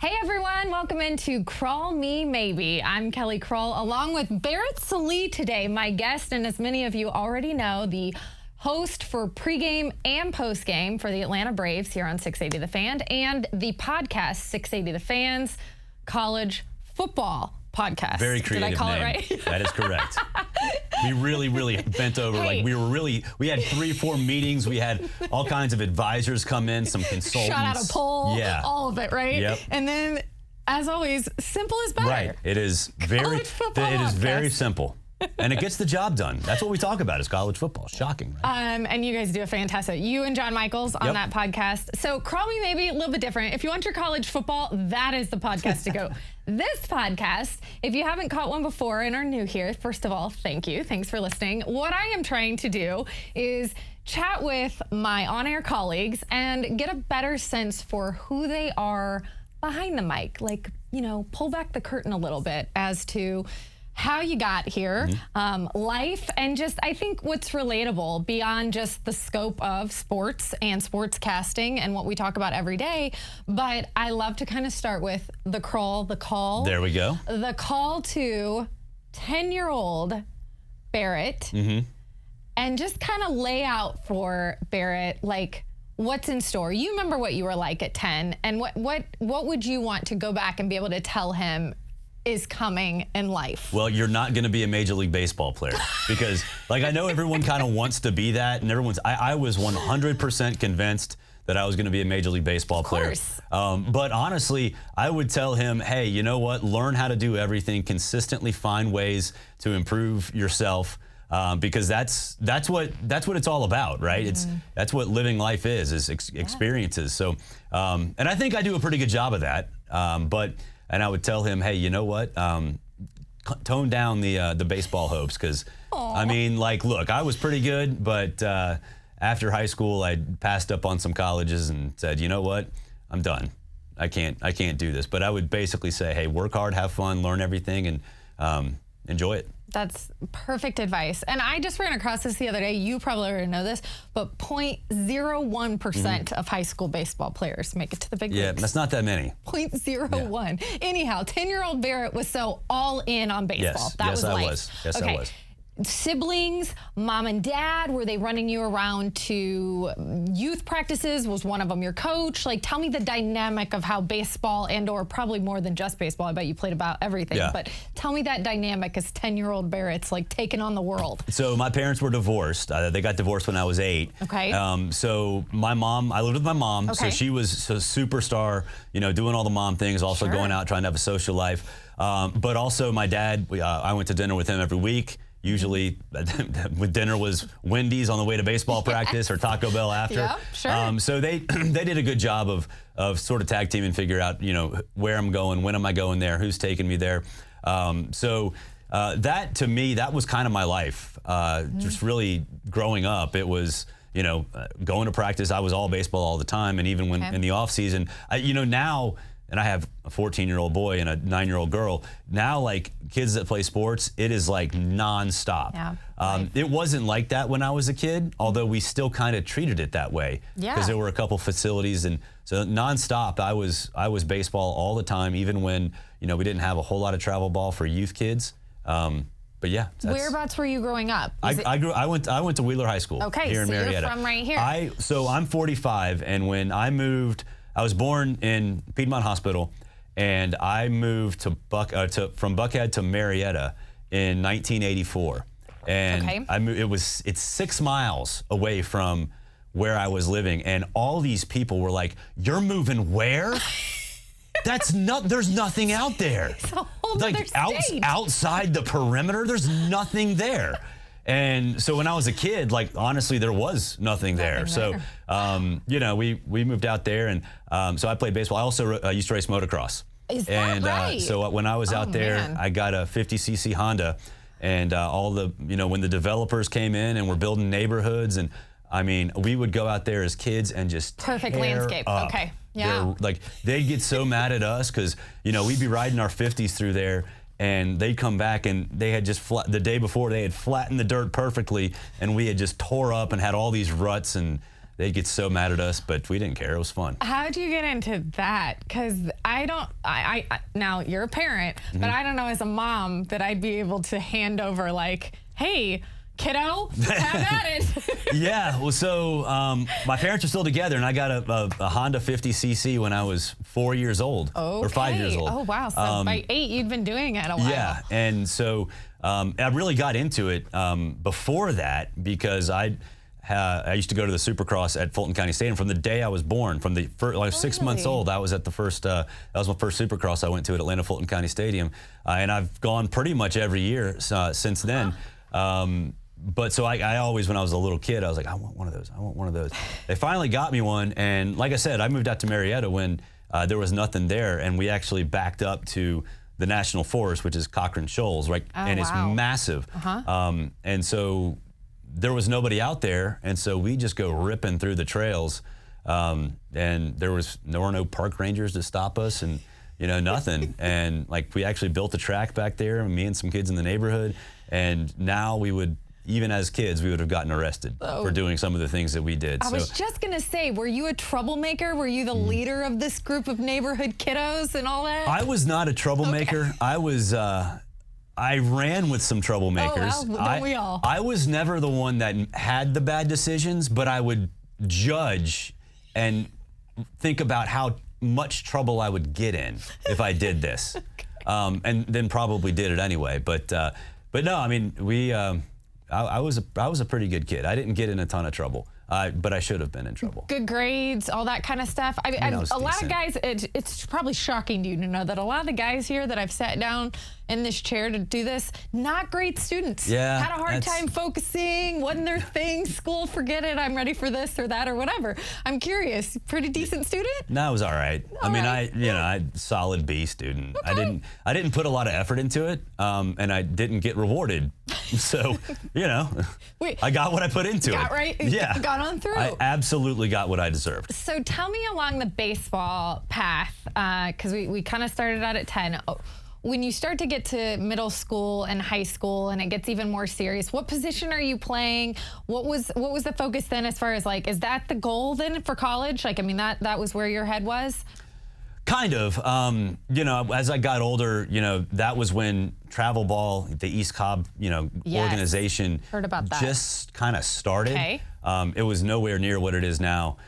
Hey everyone, welcome into Crawl Me Maybe. I'm Kelly Crull along with Barrett Sallee today, my guest, and as many of you already know, the host for pregame and postgame for the Atlanta Braves here on 680 The Fan, and the podcast 680 The Fan's college football podcast. Very creative Did I call name. it right? That is correct. We really bent over. Hey. We had 3 or 4 meetings. We had all kinds of advisors come in, some consultants. Shot out a poll, Yeah. all of it, right? Yep. And then, as always, simple is better. Right. It is very simple. And it gets the job done. That's what we talk about is college football. Shocking, right? And you guys do a fantastic. You and John Michaels on that podcast. So Crawl Me Maybe a little bit different. If you want your college football, that is the podcast to go. This podcast, if you haven't caught one before and are new here, first of all, thank you. Thanks for listening. What I am trying to do is chat with my on-air colleagues and get a better sense for who they are behind the mic. Like, you know, pull back the curtain a little bit as to how you got here, life, and just, I think, what's relatable beyond just the scope of sports and sports casting and what we talk about every day. But I love to kind of start with the crawl, the call. There we go. The call to 10-year-old Barrett, and just kind of lay out for Barrett, like, what's in store. You remember what you were like at 10, and what would you want to go back and be able to tell him is coming in life? Well, you're not going to be a Major League Baseball player because, like, I know everyone kind of wants to be that, and I was 100% convinced that I was going to be a Major League Baseball player. But honestly, I would tell him, hey, you know what? Learn how to do everything, consistently find ways to improve yourself. Because that's what it's all about, right? That's what living life is experiences. So, and I think I do a pretty good job of that. And I would tell him, hey, you know what? Tone down the baseball hopes, because I mean, like, look, I was pretty good, but after high school, I passed up on some colleges and said, you know what? I'm done. I can't do this. But I would basically say, hey, work hard, have fun, learn everything, and enjoy it. That's perfect advice. And I just ran across this the other day. You probably already know this, but 0.01% of high school baseball players make it to the big leagues. Yeah, that's not that many. 0.01. Yeah. Anyhow, 10-year-old Barrett was so all in on baseball. Yes, that was life. Yes, I was. Siblings, mom and dad, were they running you around to youth practices? Was one of them your coach? Like, tell me the dynamic of how baseball or probably more than just baseball. I bet you played about everything. Yeah. But tell me that dynamic as 10-year-old Barrett's like taking on the world. So my parents were divorced. They got divorced when I was 8. Okay. So my mom, I lived with my mom. Okay. So she was a superstar, you know, doing all the mom things, also going out, trying to have a social life. But also my dad, I went to dinner with him every week. Usually with dinner was Wendy's on the way to baseball practice or Taco Bell after. Yep, sure. So they did a good job of sort of tag team and figure out, you know, where I'm going, when am I going there, who's taking me there. So that, to me, that was kind of my life. Just really growing up, it was, you know, going to practice. I was all baseball all the time. And even when in the off season, you know, now, and I have a 14-year-old boy and a 9-year-old girl. Now, like, kids that play sports, it is like nonstop. Yeah, it wasn't like that when I was a kid, although we still kind of treated it that way. Yeah. Because there were a couple facilities, and so nonstop, I was baseball all the time, even when, you know, we didn't have a whole lot of travel ball for youth kids. But yeah. Whereabouts were you growing up? I went to Wheeler High School here in Marietta. You're from right here. So I'm 45, and when I moved, I was born in Piedmont Hospital, and I moved to from Buckhead to Marietta in 1984. And I moved, it's 6 miles away from where I was living, and all these people were like, "You're moving where?" There's nothing out there. It's a whole like state. Outside the perimeter, there's nothing there. And so when I was a kid, like, honestly, there was nothing there. So, you know, we moved out there, and so I played baseball. I also used to race motocross. Is that right? So when I was out there, I got a 50cc Honda, and all the, you know, when the developers came in and were building neighborhoods, and I mean, we would go out there as kids and just perfect landscape. Up. Okay, yeah. Like, they'd get so mad at us because, you know, we'd be riding our 50s through there, and they'd come back and they had just the day before they had flattened the dirt perfectly, and we had just tore up and had all these ruts, and they'd get so mad at us, but we didn't care. It was fun. How'd you get into that? Because now you're a parent, but I don't know as a mom that I'd be able to hand over like, hey, kiddo, have at it. Yeah, well, so my parents are still together, and I got a Honda 50cc when I was 4 years old, or 5 years old. Oh, wow. So by 8, you'd been doing it a while. Yeah, and so I really got into it before that because I used to go to the Supercross at Fulton County Stadium from the day I was born. From the first, I was 6 months old. I was at the first. That was my first Supercross I went to at Atlanta Fulton County Stadium, and I've gone pretty much every year since then. But so I always, when I was a little kid, I was like, I want one of those. I want one of those. They finally got me one, and like I said, I moved out to Marietta when there was nothing there, and we actually backed up to the National Forest, which is Cochran Shoals, right? And it's massive. And so there was nobody out there, and so we just go ripping through the trails, and there were no park rangers to stop us, and nothing. And like we actually built a track back there, me and some kids in the neighborhood, and now we would. Even as kids, we would have gotten arrested for doing some of the things that we did. I was just going to say, were you a troublemaker? Were you the leader of this group of neighborhood kiddos and all that? I was not a troublemaker. Okay. I ran with some troublemakers. Oh, well, don't we all? I was never the one that had the bad decisions, but I would judge and think about how much trouble I would get in if I did this. And then probably did it anyway. But no, I mean, I was a pretty good kid. I didn't get in a ton of trouble, but I should have been in trouble. Good grades, all that kind of stuff. I mean, a lot of guys, it's probably shocking to you to know that a lot of the guys here that I've sat down in this chair to do this, not great students. Yeah. Had a hard time focusing, wasn't their thing, school, forget it, I'm ready for this or that or whatever. I'm curious, pretty decent student? No, it was all right. I solid B student. Okay. I didn't put a lot of effort into it, and I didn't get rewarded. So, I got what I put into it. Right? Yeah. Got on through. I absolutely got what I deserved. So tell me along the baseball path, because we kind of started out at 10. When you start to get to middle school and high school and it gets even more serious, what position are you playing? What was the focus then as far as like, is that the goal then for college? Like, I mean, that was where your head was? Kind of. As I got older, that was when travel ball, the East Cobb, organization heard about that. Just kind of started. Okay. It was nowhere near what it is now.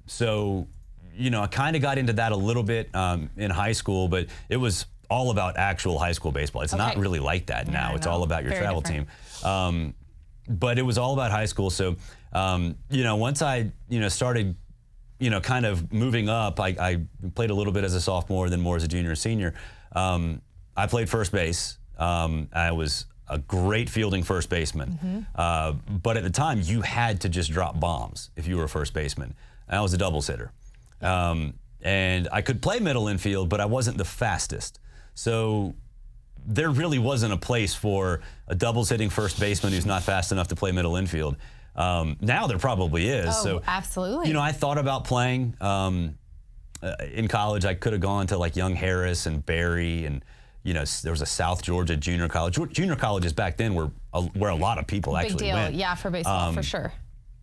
So, I kind of got into that a little bit in high school, but it was all about actual high school baseball. It's not really like that now. Yeah, it's all about your travel team. But it was all about high school. So, once I, started, kind of moving up, I played a little bit as a sophomore, then more as a junior and senior. I played first base. I was a great fielding first baseman. But at the time, you had to just drop bombs if you were a first baseman. I was a doubles hitter. And I could play middle infield, but I wasn't the fastest. So there really wasn't a place for a doubles hitting first baseman who's not fast enough to play middle infield. Now there probably is. Oh, so absolutely. I thought about playing in college. I could have gone to like Young Harris and Barry, and there was a South Georgia junior college. Junior colleges back then were where a lot of people actually went. Big deal, yeah, for baseball for sure.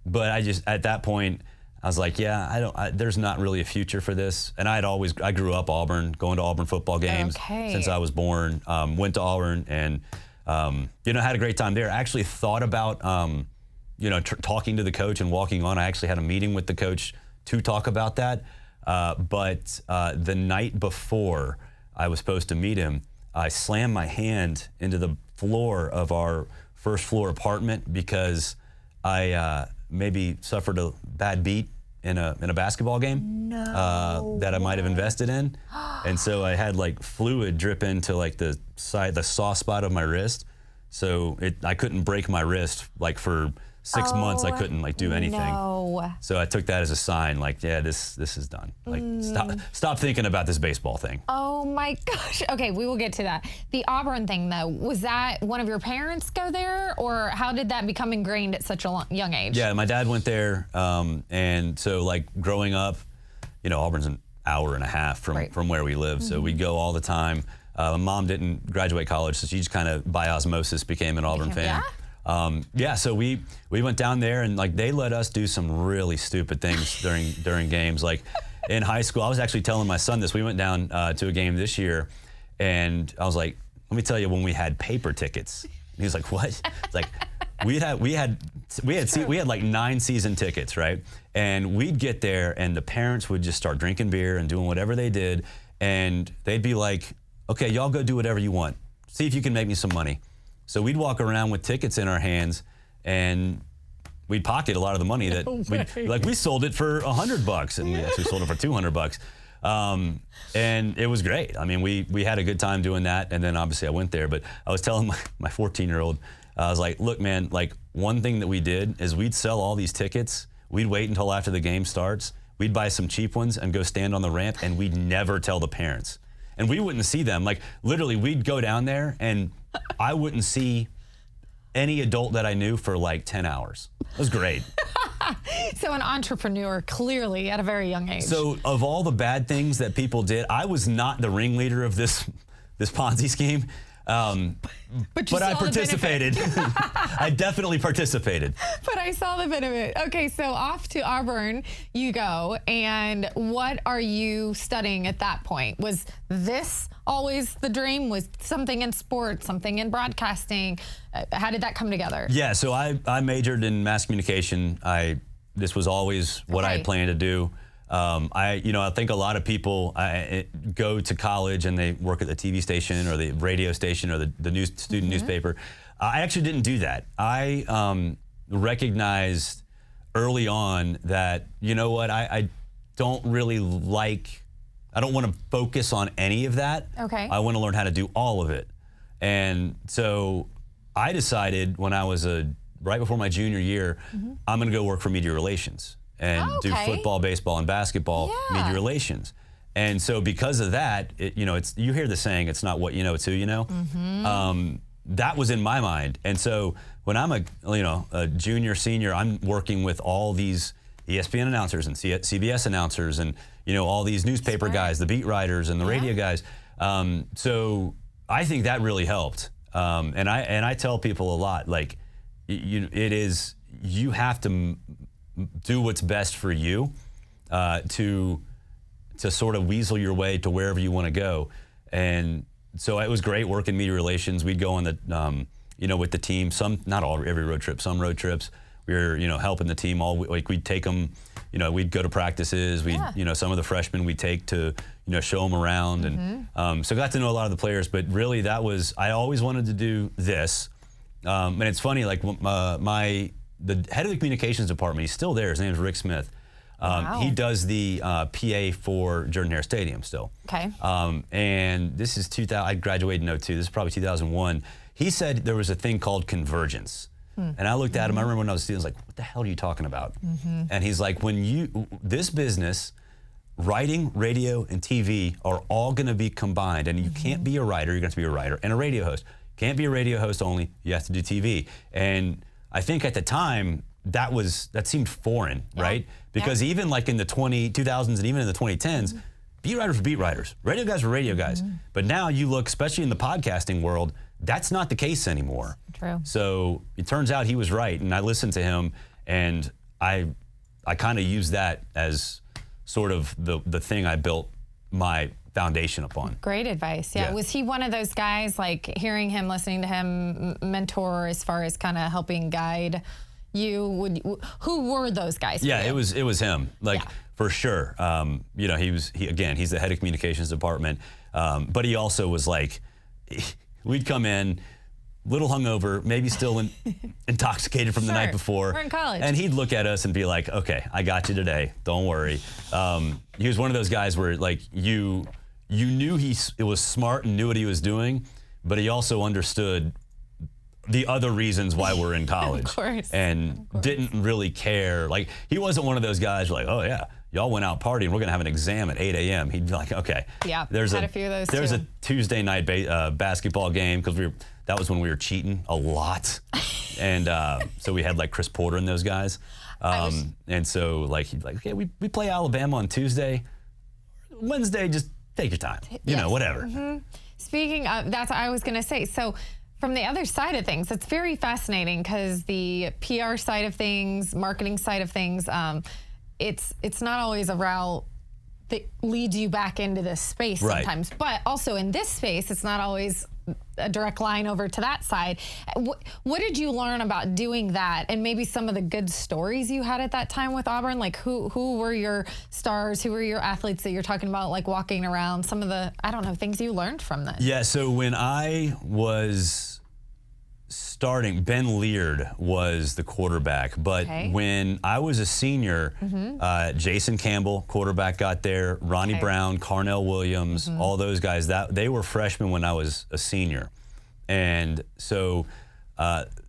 But I just at that point, I was like, there's not really a future for this. And I grew up Auburn, going to Auburn football games since I was born. Went to Auburn and, had a great time there. I actually thought about, talking to the coach and walking on. I actually had a meeting with the coach to talk about that. But the night before I was supposed to meet him, I slammed my hand into the floor of our first floor apartment because I maybe suffered a bad beat in a basketball game that I might have invested in. And so I had like fluid drip into like the soft spot of my wrist. So I couldn't break my wrist like for 6 months. I couldn't like do anything. No. So I took that as a sign like, this is done. Like stop thinking about this baseball thing. Oh my gosh. Okay, we will get to that. The Auburn thing though, was that one of your parents go there, or how did that become ingrained at such a young age? Yeah, my dad went there, and so like growing up, Auburn's an hour and a half from where we live, so we go all the time. My mom didn't graduate college, so she just kind of by osmosis became an Auburn fan. yeah, so we went down there, and like they let us do some really stupid things during games. Like in high school, I was actually telling my son this. We went down to a game this year, and I was like, let me tell you when we had paper tickets. And he was like, what? It's like we had like 9 season tickets, right? And we'd get there, and the parents would just start drinking beer and doing whatever they did, and they'd be like, okay, y'all go do whatever you want. See if you can make me some money. So we'd walk around with tickets in our hands, and we'd pocket a lot of the money that we sold it for $100, and we actually sold it for $200. And it was great. I mean, we had a good time doing that, and then obviously I went there. But I was telling my 14-year-old, I was like, look, man, like one thing that we did is we'd sell all these tickets. We'd wait until after the game starts. We'd buy some cheap ones and go stand on the ramp, and we'd never tell the parents. And we wouldn't see them. Like literally, we'd go down there, and I wouldn't see any adult that I knew for like 10 hours. It was great. So an entrepreneur, clearly, at a very young age. So of all the bad things that people did, I was not the ringleader of this Ponzi scheme. But I participated. I definitely participated. But I saw the benefit. Okay, so off to Auburn you go, and what are you studying at that point? Was this always the dream? Was something in sports, something in broadcasting? How did that come together? Yeah, so I majored in mass communication. This was always what I had planned to do. I think a lot of people go to college and they work at the TV station or the radio station or the student newspaper. I actually didn't do that. I recognized early on that, you know what, I don't really I don't want to focus on any of that. Okay. I want to learn how to do all of it. And so I decided when I was right before my junior year, I'm going to go work for media relations and do football, baseball, and basketball media relations. And so because of that, you hear the saying, it's not what you know, it's who you know. That was in my mind. And so when I'm a junior, senior, I'm working with all these ESPN announcers and CBS announcers and, all these newspaper guys, the beat writers and the radio guys. So I think that really helped. And I tell people a lot, like, you have to do what's best for you to sort of weasel your way to wherever you want to go. And so it was great working media relations. We'd go on the, with the team, every road trip, some road trips. We were, helping the team all week. We'd take them, we'd go to practices. We'd, some of the freshmen we'd take to, show them around. And so got to know a lot of the players, but really I always wanted to do this. And it's funny, like the head of the communications department, he's still there. His name is Rick Smith. He does the PA for Jordan-Hare Stadium still. Okay. And this is 2000. I graduated in 02. This is probably 2001. He said there was a thing called convergence. And I looked at him. I remember when I was a student, I was like, what the hell are you talking about? And he's like, this business, writing, radio, and TV are all going to be combined. And you can't be a writer. You're going to be a writer and a radio host. Can't be a radio host only. You have to do TV. And I think at the time, that seemed foreign, right? Because even like in the 2000s and even in the 2010s, beat writers were beat writers. Radio guys were radio guys. But now you look, especially in the podcasting world, that's not the case anymore. True. So it turns out he was right, and I listened to him, and I kind of used that as sort of the thing I built my foundation upon. Great advice. Yeah. Was he one of those guys, like hearing him, listening to him, mentor as far as kind of helping guide you? Who were those guys? Yeah, it was him. Like for sure. He's the head of communications department, but he also was like, we'd come in a little hungover, maybe still intoxicated from the night before. We're in college. And he'd look at us and be like, okay, I got you today. Don't worry. He was one of those guys where like you knew it was smart and knew what he was doing, but he also understood the other reasons why we're in college. Of course. And didn't really care. Like he wasn't one of those guys who like, oh yeah, y'all went out partying, we're gonna have an exam at 8 a.m. He'd be like, okay. Yeah, there's had a few of those There's too. a Tuesday night basketball game, because that was when we were cheating a lot. And so we had like Chris Porter and those guys. And so like he'd like, okay, we play Alabama on Tuesday. Wednesday, just take your time. Whatever. Speaking of, that's what I was gonna say. So from the other side of things, it's very fascinating because the PR side of things, marketing side of things, it's not always a route that leads you back into this space sometimes. But also in this space, it's not always a direct line over to that side. What did you learn about doing that, and maybe some of the good stories you had at that time with Auburn? Like who were your stars? Who were your athletes that you're talking about, like walking around? Some of the, I don't know, things you learned from this. Yeah, so when I was starting, Ben Leard was the quarterback, but when I was a senior, Jason Campbell, quarterback, got there, Ronnie Brown, Carnell Williams, all those guys, they were freshmen when I was a senior. And so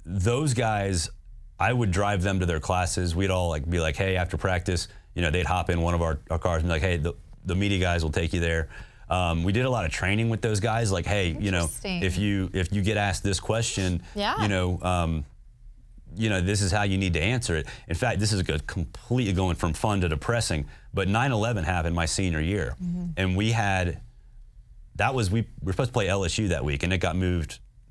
those guys, I would drive them to their classes. We'd all be like, hey, after practice, they'd hop in one of our cars and be like, hey, the media guys will take you there. We did a lot of training with those guys, like, hey, if you get asked this question, this is how you need to answer it. In fact, this is completely going from fun to depressing, but 9/11 happened my senior year, and we were supposed to play LSU that week, and it got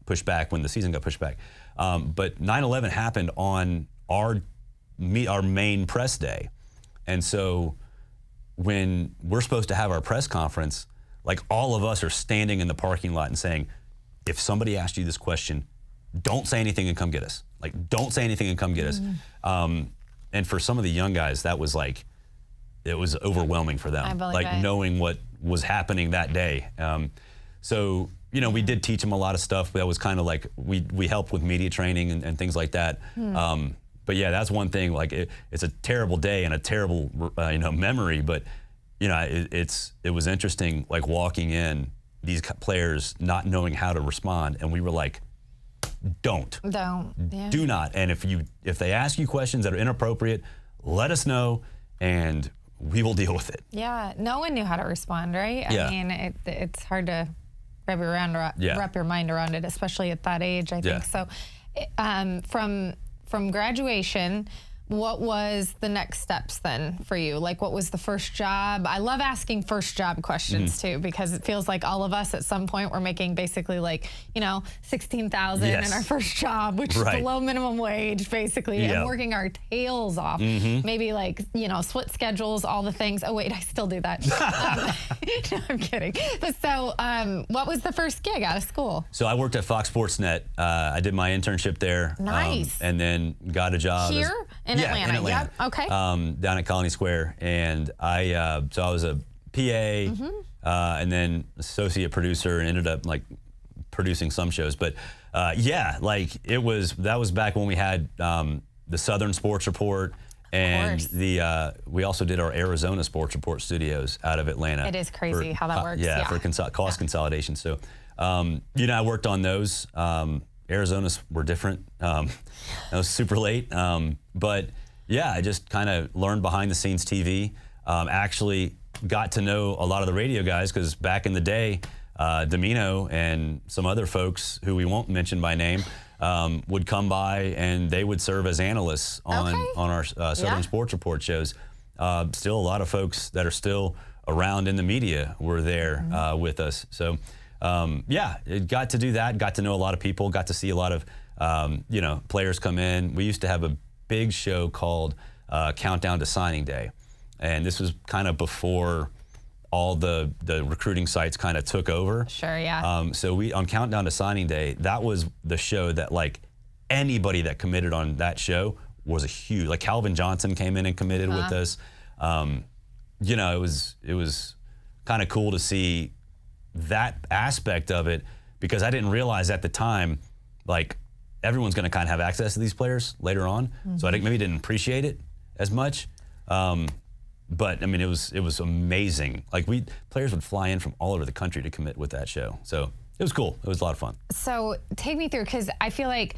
pushed back when the season got pushed back. But 9/11 happened on our main press day, and so when we're supposed to have our press conference, all of us are standing in the parking lot and saying, if somebody asked you this question, don't say anything and come get us. Don't say anything and come get us. And for some of the young guys, that was it was overwhelming for them. Knowing what was happening that day. So, we did teach them a lot of stuff. That was kind of we helped with media training and things like that. But yeah, that's one thing. It's a terrible day and a terrible, memory. But it was interesting, walking in, these players not knowing how to respond, and we were like, do not. And if they ask you questions that are inappropriate, let us know, and we will deal with it. Yeah, no one knew how to respond, right? Yeah. I mean, it's hard to wrap your mind around it, especially at that age, I think. So, from graduation, what was the next steps then for you? What was the first job? I love asking first job questions too, because it feels like all of us at some point were making basically $16,000 in our first job, which is below minimum wage basically, and working our tails off. Maybe split schedules, all the things. Oh wait, I still do that. No, I'm kidding. But so what was the first gig out of school? So I worked at Fox Sports Net. I did my internship there. Nice. And then got a job here in Atlanta. In Atlanta. Yep. Okay. Down at Colony Square, and I was a PA, and then associate producer, and ended up producing some shows. But that was back when we had the Southern Sports Report, and we also did our Arizona Sports Report studios out of Atlanta. It is crazy how that works. For cost consolidation. So I worked on those. Arizona's were different. That was super late. But yeah, I just kind of learned behind the scenes TV. Actually got to know a lot of the radio guys, because back in the day, Domino and some other folks who we won't mention by name would come by, and they would serve as analysts on our Southern Sports Report shows. Still a lot of folks that are still around in the media were there with us. So it got to do that, got to know a lot of people, got to see a lot of players come in. We used to have a big show called Countdown to Signing Day, and this was kind of before all the recruiting sites kind of took over. Sure, yeah. So on Countdown to Signing Day, that was the show that anybody that committed on that show was a huge, Calvin Johnson came in and committed with us. It was kind of cool to see that aspect of it, because I didn't realize at the time, everyone's going to kind of have access to these players later on. So I maybe didn't appreciate it as much. But I mean, it was amazing. Players would fly in from all over the country to commit with that show. So it was cool. It was a lot of fun. So take me through, because I feel like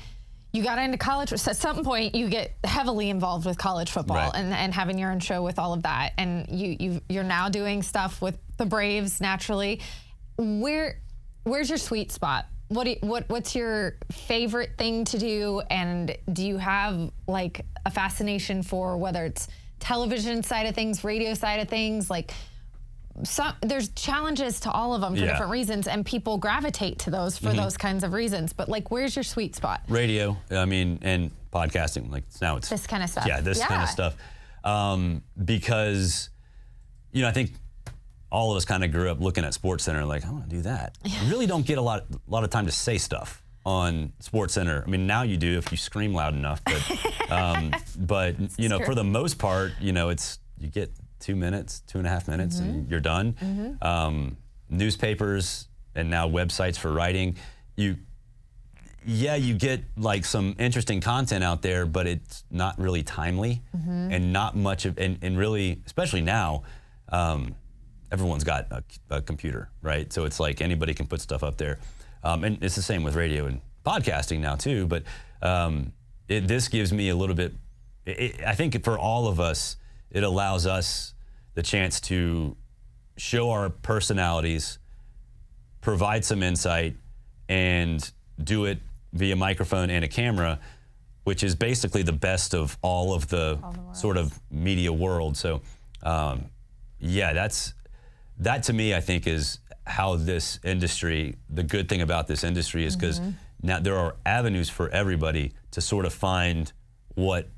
you got into college. At some point, you get heavily involved with college football and having your own show with all of that. And you're now doing stuff with the Braves naturally. Where's your sweet spot? What's your favorite thing to do? And do you have a fascination for whether it's television side of things, radio side of things? there's challenges to all of them for different reasons, and people gravitate to those for those kinds of reasons. But like, where's your sweet spot? Radio, I mean, and podcasting. Like now it's this kind of stuff. Yeah, this kind of stuff. Because, I think all of us kind of grew up looking at SportsCenter like, I want to do that. You really don't get a lot of time to say stuff on SportsCenter. I mean, now you do if you scream loud enough, but for the most part, it's you get 2 minutes, 2.5 minutes, and you're done. Newspapers and now websites for writing, you get like some interesting content out there, but it's not really timely and not much of, and really, especially now, everyone's got a computer, right? So it's like anybody can put stuff up there. And it's the same with radio and podcasting now too, but this gives me a little bit, I think for all of us, it allows us the chance to show our personalities, provide some insight, and do it via microphone and a camera, which is basically the best of all of the sort of media world. So that to me, I think, is how this industry, the good thing about this industry is because now there are avenues for everybody to sort of find what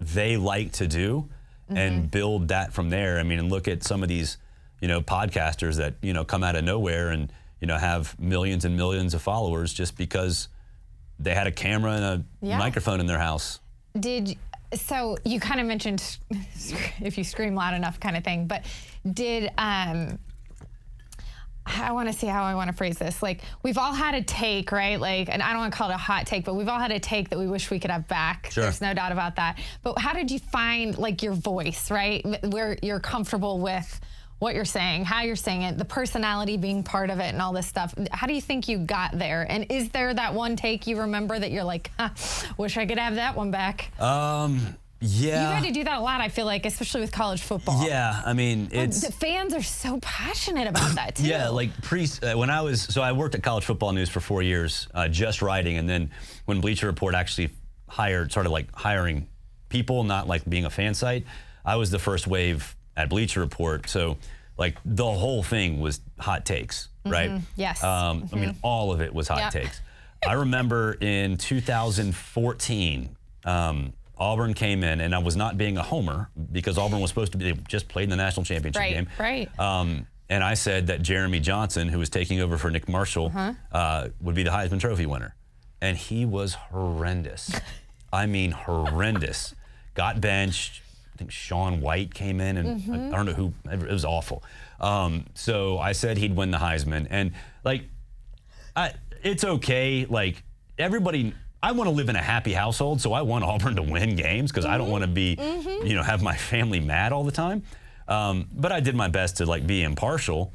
they like to do and build that from there. I mean, and look at some of these, podcasters that, come out of nowhere and, have millions and millions of followers just because they had a camera and a microphone in their house. So you kind of mentioned if you scream loud enough kind of thing, but I want to see how I want to phrase this. Like, we've all had a take, right? Like, and I don't want to call it a hot take, but we've all had a take that we wish we could have back. Sure. There's no doubt about that. But how did you find like your voice, right? Where you're comfortable with what you're saying, how you're saying it, the personality being part of it and all this stuff. How do you think you got there? And is there that one take you remember that you're like, wish I could have that one back? Yeah. You've had to do that a lot, I feel like, especially with college football. Yeah, I mean, the fans are so passionate about that, too. Yeah, like I worked at College Football News for 4 years, just writing, and then when Bleacher Report actually started like hiring people, not like being a fan site, I was the first wave at Bleacher Report. So like the whole thing was hot takes, right? Yes. I mean, all of it was hot takes. I remember in 2014, Auburn came in, and I was not being a homer because Auburn was supposed to be, they just played in the national championship game. Right. And I said that Jeremy Johnson, who was taking over for Nick Marshall, would be the Heisman Trophy winner. And he was horrendous. I mean, horrendous. Got benched. I think Sean White came in, and I don't know who, it was awful. So I said he'd win the Heisman. And like, it's okay. Like, everybody, I want to live in a happy household, so I want Auburn to win games because I don't want to be, have my family mad all the time. But I did my best to like be impartial,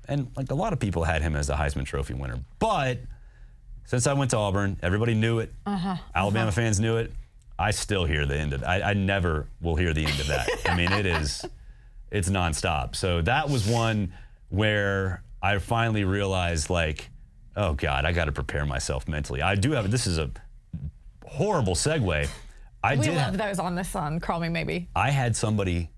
and like a lot of people had him as the Heisman Trophy winner. But since I went to Auburn, everybody knew it. Alabama fans knew it. I still hear the end of it. I never will hear the end of that. I mean, it's nonstop. So that was one where I finally realized, like, oh God, I got to prepare myself mentally. I do have. This is a horrible segue. We love those on this on Call Me Maybe. I had somebody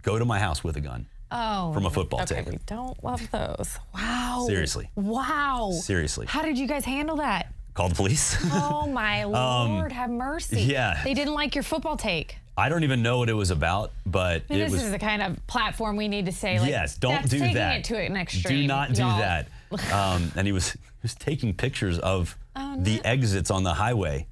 go to my house with a gun. Oh. From a football team. team. We don't love those. Wow. Seriously. Wow. Seriously. How did you guys handle that? Called the police. Oh my Lord, have mercy. Yeah. They didn't like your football take. I don't even know what it was about, but this is the kind of platform we need to say, like, yes, don't do taking that. It to an extreme. Do not do that. And he was taking pictures of the exits on the highway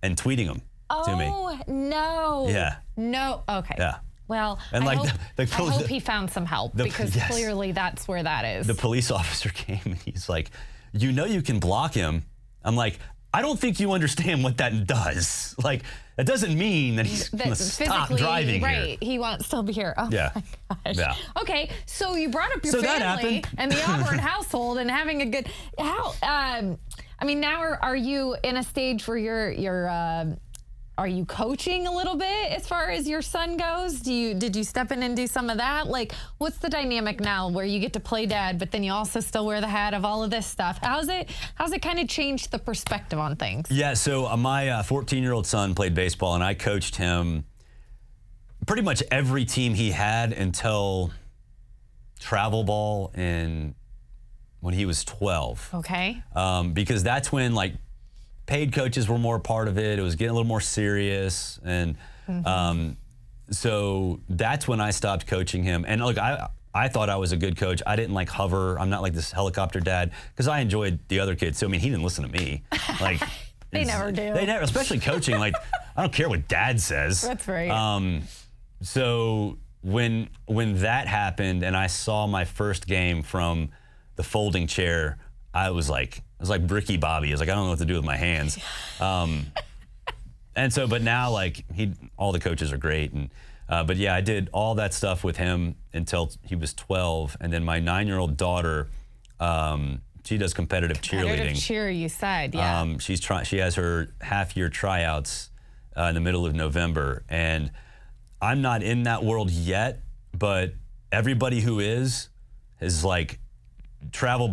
and tweeting them to me. Oh, no. Yeah. No. Okay. Yeah. Well, and I like hope he found some help because clearly that's where that is. The police officer came and he's like, you can block him. I'm like, I don't think you understand what that does. Like, that doesn't mean that he's going to stop driving right. here. He wants to still be here. Oh yeah. my gosh. Yeah. Okay, so you brought up your family and the Auburn household and having a good. I mean, now are you in a stage where you're are you coaching a little bit as far as your son goes? Did you step in and do some of that? Like, what's the dynamic now where you get to play dad, but then you also still wear the hat of all of this stuff? How's it kind of changed the perspective on things? Yeah, so my 14-year-old son played baseball, and I coached him pretty much every team he had until travel ball when he was 12. Okay. Because that's when like paid coaches were more a part of it. It was getting a little more serious, and so that's when I stopped coaching him. And look, I thought I was a good coach. I didn't like hover. I'm not like this helicopter dad because I enjoyed the other kids. So I mean, he didn't listen to me. Like they never do. They never, especially coaching. Like I don't care what dad says. That's right. So when that happened and I saw my first game from the folding chair, I was like Bricky Bobby. I was like, I don't know what to do with my hands. And so, but now like all the coaches are great. And, but yeah, I did all that stuff with him until he was 12. And then my 9-year-old daughter, she does competitive cheerleading. Competitive cheer, you said, yeah. She has her half-year tryouts in the middle of November. And I'm not in that world yet, but everybody who is like, travel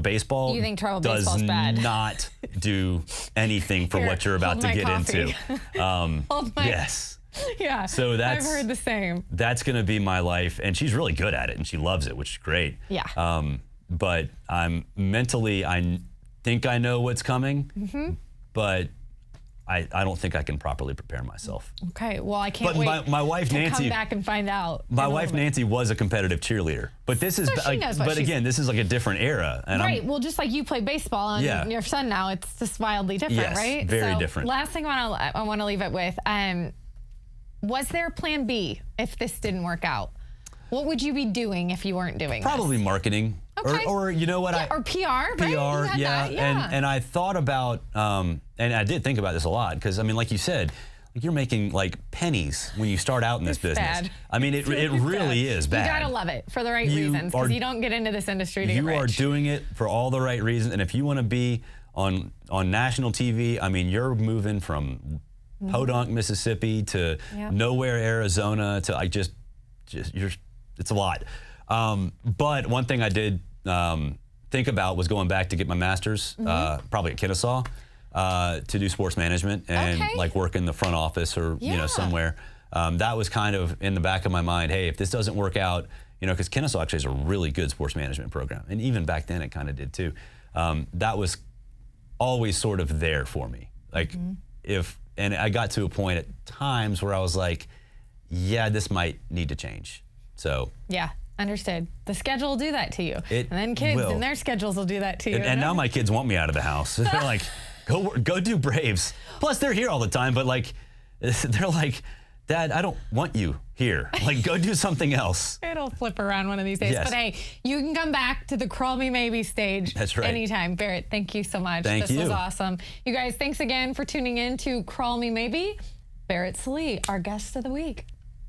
baseball. You think travel does baseball's bad? Not do anything for what you're about to get into. Yes. Yeah. So I've heard the same. That's going to be my life, and she's really good at it, and she loves it, which is great. Yeah. But I'm mentally, I think I know what's coming, but I don't think I can properly prepare myself. Okay, well, I can't wait my wife, to Nancy, come back and find out. My wife, Nancy, was a competitive cheerleader. But this is, again, this is like a different era. And right, well, just like you play baseball and your son now, it's just wildly different, right? Very different. Last thing I want to leave it with, was there a plan B if this didn't work out? What would you be doing if you weren't doing Probably this? marketing. Okay. Or you know what? Or PR, right? PR, yeah. And I thought about, and I did think about this a lot, because, I mean, like you said, you're making like pennies when you start out in this business. Bad. I mean, it really is bad. You gotta love it for the right reasons, because you don't get into this industry to get rich. You are doing it for all the right reasons, and if you want to be on national TV, I mean, you're moving from Podunk, Mississippi to nowhere, Arizona to like just it's a lot. But one thing I did think about was going back to get my master's, probably at Kennesaw, to do sports management and like work in the front office or you know, somewhere. That was kind of in the back of my mind. Hey, if this doesn't work out, you know, because Kennesaw actually is a really good sports management program, and even back then it kind of did too. That was always sort of there for me. Like and I got to a point at times where I was like, yeah, this might need to change. So yeah, understood. The schedule will do that to you, and then kids and their schedules will do that to you. And now my kids want me out of the house. They're like, go do Braves. Plus they're here all the time, but like, they're like, Dad, I don't want you here. Like, go do something else. It'll flip around one of these days. Yes. But hey, you can come back to the Crawl Me Maybe stage. That's right. Anytime. Barrett, thank you so much. Thank you. This was awesome. You guys, thanks again for tuning in to Crawl Me Maybe. Barrett Sallee, our guest of the week.